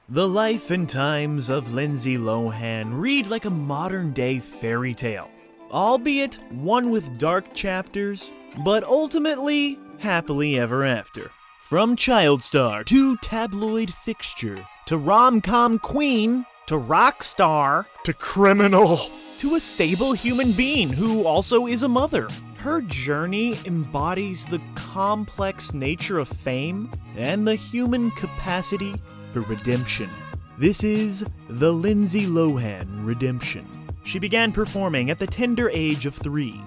The life and times of Lindsay Lohan read like a modern-day fairy tale, albeit one with dark chapters, but ultimately happily ever after. From child star to tabloid fixture, to rom-com queen, to rock star, to criminal, to a stable human being who also is a mother. Her journey embodies the complex nature of fame and the human capacity for redemption. This is the Lindsay Lohan redemption. She began performing at the tender age of 3,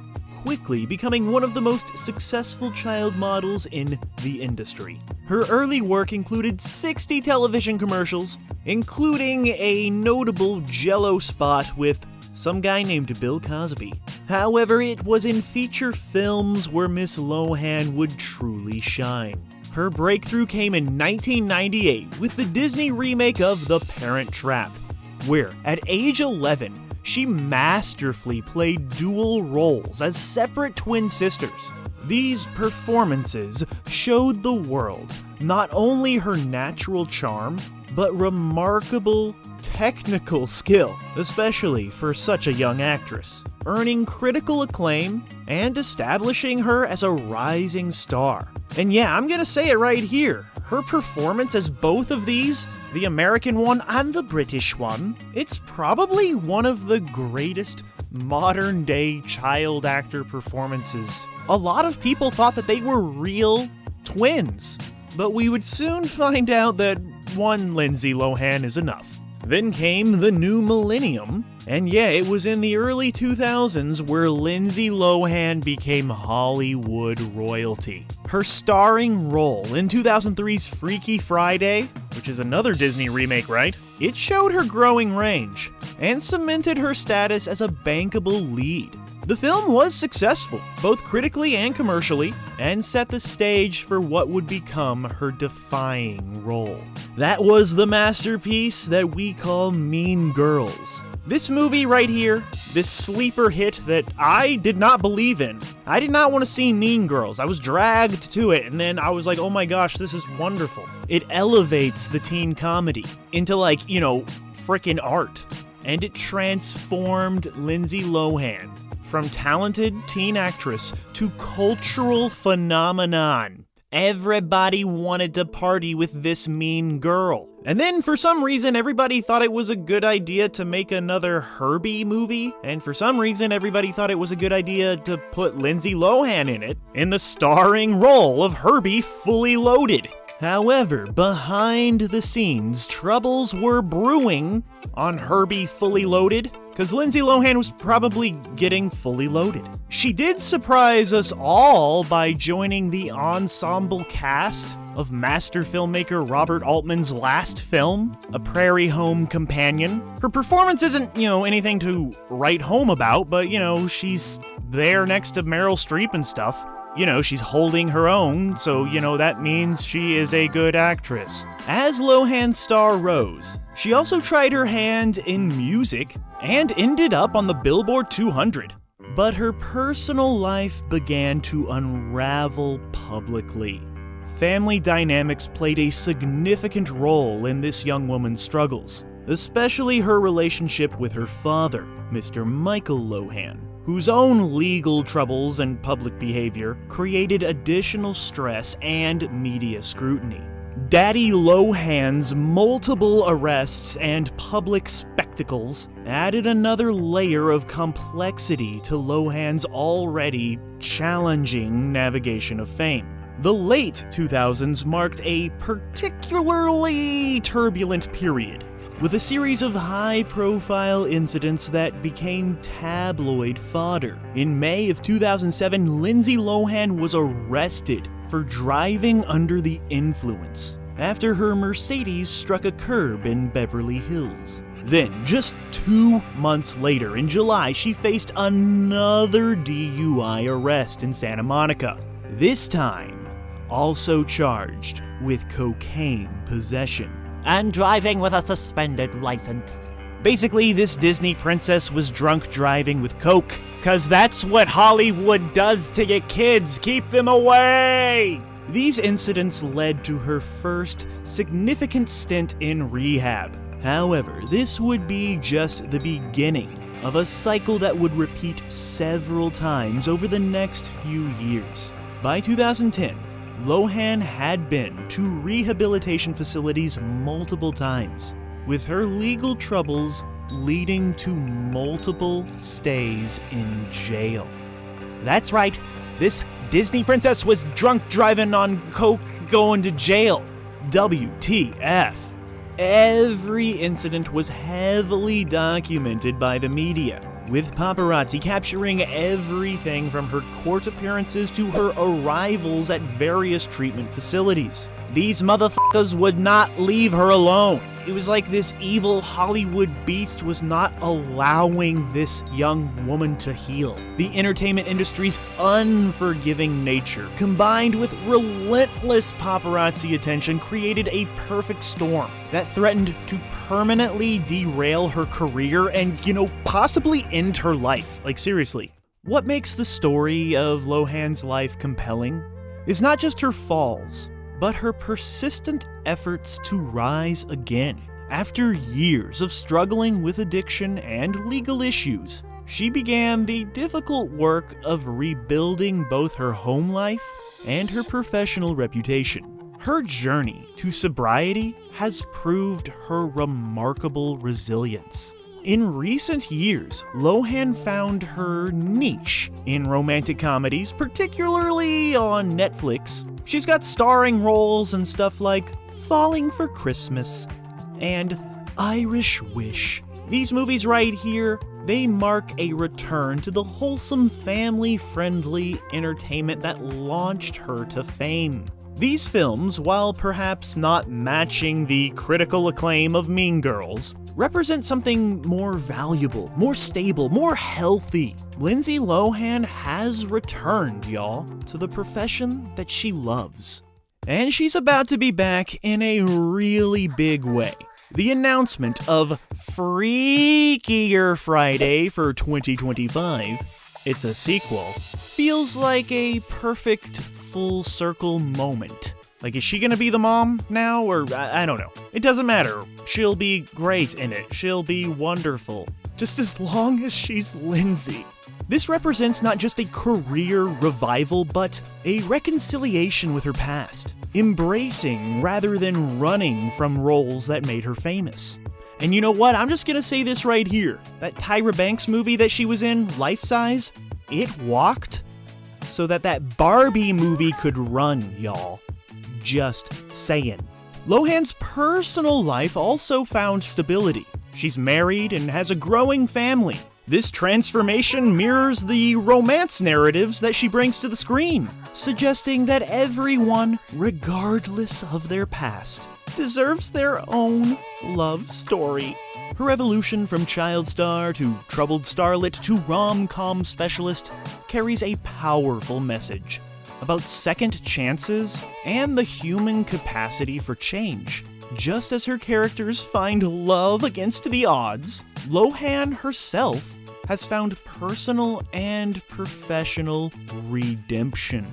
quickly becoming one of the most successful child models in the industry. Her early work included 60 television commercials, including a notable Jell-O spot with some guy named Bill Cosby. However, it was in feature films where Miss Lohan would truly shine. Her breakthrough came in 1998 with the Disney remake of The Parent Trap, where at age 11, she masterfully played dual roles as separate twin sisters. These performances showed the world not only her natural charm, but remarkable technical skill, especially for such a young actress, earning critical acclaim and establishing her as a rising star. And yeah, I'm gonna say it right here. Her performance as both of these, the American one and the British one, it's probably one of the greatest modern-day child actor performances. A lot of people thought that they were real twins, but we would soon find out that one Lindsay Lohan is enough. Then came the new millennium, and yeah, it was in the early 2000s where Lindsay Lohan became Hollywood royalty. Her starring role in 2003's Freaky Friday, which is another Disney remake, right? It showed her growing range, and cemented her status as a bankable lead. The film was successful, both critically and commercially, and set the stage for what would become her defining role. That was the masterpiece that we call Mean Girls. This movie right here, this sleeper hit that I did not believe in. I did not want to see Mean Girls. I was dragged to it, and then I was like, oh my gosh, this is wonderful. It elevates the teen comedy into frickin' art. And it transformed Lindsay Lohan from talented teen actress to cultural phenomenon. Everybody wanted to party with this mean girl. And then for some reason, everybody thought it was a good idea to make another Herbie movie. And for some reason, everybody thought it was a good idea to put Lindsay Lohan in it, in the starring role of Herbie Fully Loaded. However, behind the scenes, troubles were brewing on Herbie Fully Loaded, because Lindsay Lohan was probably getting fully loaded. She did surprise us all by joining the ensemble cast of master filmmaker Robert Altman's last film, A Prairie Home Companion. Her performance isn't, anything to write home about, but, she's there next to Meryl Streep and stuff. She's holding her own, so, that means she is a good actress. As Lohan's star rose, she also tried her hand in music and ended up on the Billboard 200. But her personal life began to unravel publicly. Family dynamics played a significant role in this young woman's struggles, especially her relationship with her father, Mr. Michael Lohan, whose own legal troubles and public behavior created additional stress and media scrutiny. Daddy Lohan's multiple arrests and public spectacles added another layer of complexity to Lohan's already challenging navigation of fame. The late 2000s marked a particularly turbulent period, with a series of high-profile incidents that became tabloid fodder. In May of 2007, Lindsay Lohan was arrested for driving under the influence after her Mercedes struck a curb in Beverly Hills. Then, just 2 months later, in July, she faced another DUI arrest in Santa Monica. This time, also charged with cocaine possession and driving with a suspended license. Basically, this Disney princess was drunk driving with coke, 'cause that's what Hollywood does to your kids, keep them away! These incidents led to her first significant stint in rehab. However, this would be just the beginning of a cycle that would repeat several times over the next few years. By 2010, Lohan had been to rehabilitation facilities multiple times, with her legal troubles leading to multiple stays in jail. That's right, this Disney princess was drunk driving on coke going to jail. WTF. Every incident was heavily documented by the media, with paparazzi capturing everything from her court appearances to her arrivals at various treatment facilities. These motherfuckers would not leave her alone. It was like this evil Hollywood beast was not allowing this young woman to heal. The entertainment industry's unforgiving nature, combined with relentless paparazzi attention, created a perfect storm that threatened to permanently derail her career and, possibly end her life. Like, seriously. What makes the story of Lohan's life compelling is not just her falls, but her persistent efforts to rise again. After years of struggling with addiction and legal issues, she began the difficult work of rebuilding both her home life and her professional reputation. Her journey to sobriety has proved her remarkable resilience. In recent years, Lohan found her niche in romantic comedies, particularly on Netflix. She's got starring roles in stuff like Falling for Christmas and Irish Wish. These movies right here, they mark a return to the wholesome, family-friendly entertainment that launched her to fame. These films, while perhaps not matching the critical acclaim of Mean Girls, represent something more valuable, more stable, more healthy. Lindsay Lohan has returned, y'all, to the profession that she loves. And she's about to be back in a really big way. The announcement of Freakier Friday for 2025, it's a sequel, feels like a perfect full circle moment. Like, is she gonna be the mom now, or I don't know. It doesn't matter. She'll be great in it. She'll be wonderful. Just as long as she's Lindsay. This represents not just a career revival, but a reconciliation with her past. Embracing rather than running from roles that made her famous. And you know what? I'm just gonna say this right here. That Tyra Banks movie that she was in, Life Size, it walked so that Barbie movie could run, y'all. Just saying. Lohan's personal life also found stability. She's married and has a growing family. This transformation mirrors the romance narratives that she brings to the screen, suggesting that everyone, regardless of their past, deserves their own love story. Her evolution from child star to troubled starlet to rom-com specialist carries a powerful message about second chances and the human capacity for change. Just as her characters find love against the odds, Lohan herself has found personal and professional redemption,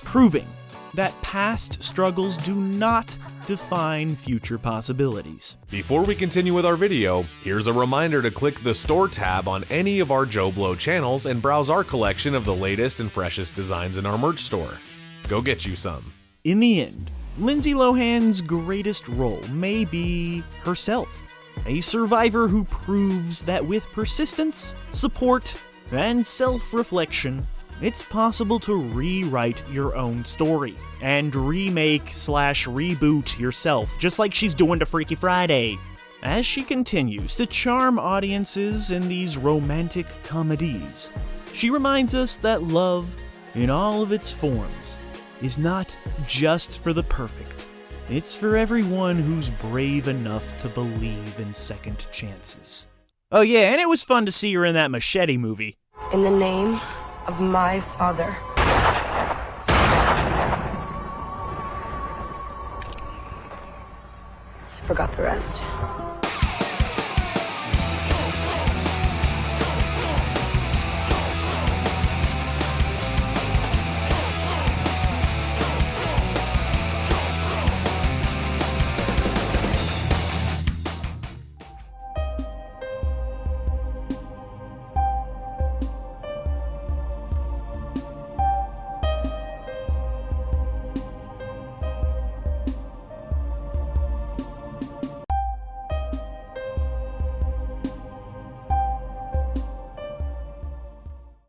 proving that past struggles do not define future possibilities. Before we continue with our video, here's a reminder to click the Store tab on any of our JoBlo channels and browse our collection of the latest and freshest designs in our merch store. Go get you some. In the end, Lindsay Lohan's greatest role may be herself, a survivor who proves that with persistence, support, and self-reflection, it's possible to rewrite your own story and remake/reboot yourself, just like she's doing to Freaky Friday. As she continues to charm audiences in these romantic comedies, she reminds us that love, in all of its forms, is not just for the perfect. It's for everyone who's brave enough to believe in second chances. Oh yeah, and it was fun to see her in that Machete movie. In the name of my father. I forgot the rest.